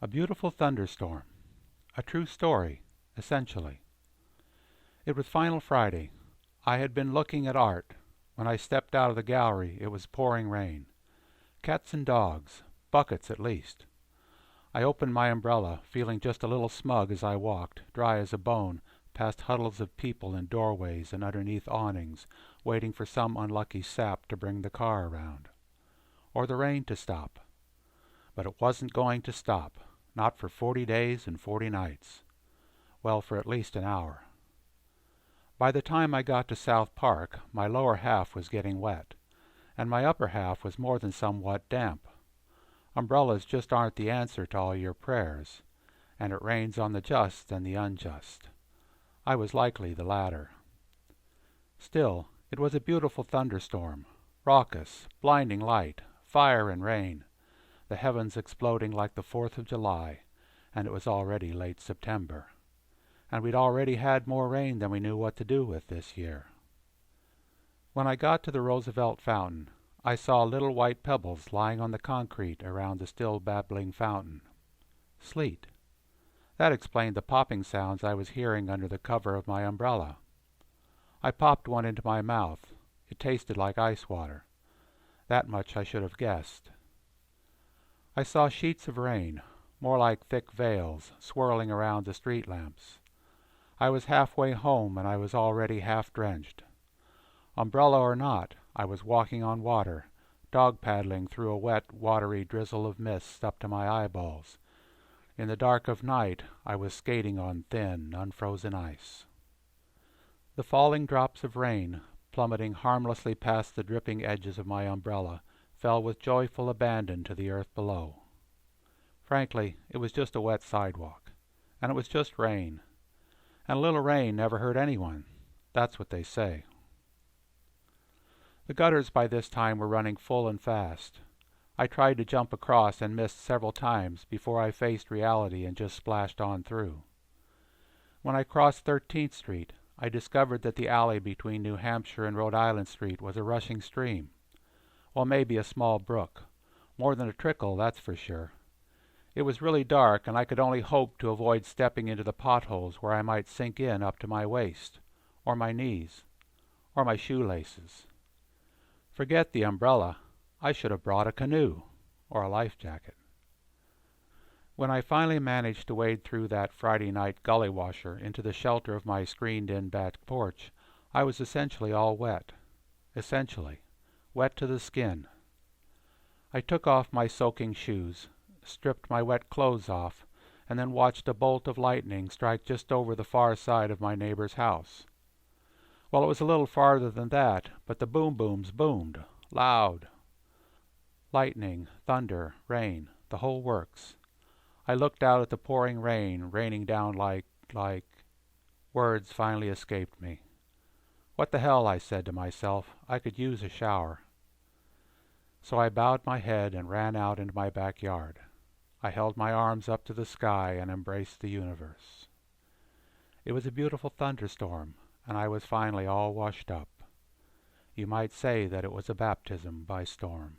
A beautiful thunderstorm. A true story, essentially. It was final Friday. I had been looking at art. When I stepped out of the gallery, it was pouring rain. Cats and dogs, buckets at least. I opened my umbrella, feeling just a little smug as I walked, dry as a bone, past huddles of people in doorways and underneath awnings, waiting for some unlucky sap to bring the car around. Or the rain to stop. But it wasn't going to stop. Not for 40 days and 40 nights. Well, for at least an hour. By the time I got to South Park, my lower half was getting wet, and my upper half was more than somewhat damp. Umbrellas just aren't the answer to all your prayers, and it rains on the just and the unjust. I was likely the latter. Still, it was a beautiful thunderstorm, raucous, blinding light, fire and rain, the heavens exploding like the 4th of July, and it was already late September. And we'd already had more rain than we knew what to do with this year. When I got to the Roosevelt Fountain, I saw little white pebbles lying on the concrete around the still babbling fountain. Sleet. That explained the popping sounds I was hearing under the cover of my umbrella. I popped one into my mouth. It tasted like ice water. That much I should have guessed. I saw sheets of rain, more like thick veils, swirling around the street lamps. I was halfway home, and I was already half drenched. Umbrella or not, I was walking on water, dog-paddling through a wet, watery drizzle of mist up to my eyeballs. In the dark of night, I was skating on thin, unfrozen ice. The falling drops of rain, plummeting harmlessly past the dripping edges of my umbrella, fell with joyful abandon to the earth below. Frankly, it was just a wet sidewalk, and it was just rain. And a little rain never hurt anyone. That's what they say. The gutters by this time were running full and fast. I tried to jump across and missed several times before I faced reality and just splashed on through. When I crossed 13th Street, I discovered that the alley between New Hampshire and Rhode Island Street was a rushing stream. Well, maybe a small brook. More than a trickle, that's for sure. It was really dark, and I could only hope to avoid stepping into the potholes where I might sink in up to my waist, or my knees, or my shoelaces. Forget the umbrella. I should have brought a canoe, or a life jacket. When I finally managed to wade through that Friday night gully washer into the shelter of my screened-in back porch, I was essentially all wet. Essentially. Wet to the skin. I took off my soaking shoes, stripped my wet clothes off, and then watched a bolt of lightning strike just over the far side of my neighbor's house. Well, it was a little farther than that, but the boom-booms boomed, loud. Lightning, thunder, rain, the whole works. I looked out at the pouring rain, raining down like... Words finally escaped me. What the hell, I said to myself. I could use a shower. So I bowed my head and ran out into my backyard. I held my arms up to the sky and embraced the universe. It was a beautiful thunderstorm, and I was finally all washed up. You might say that it was a baptism by storm.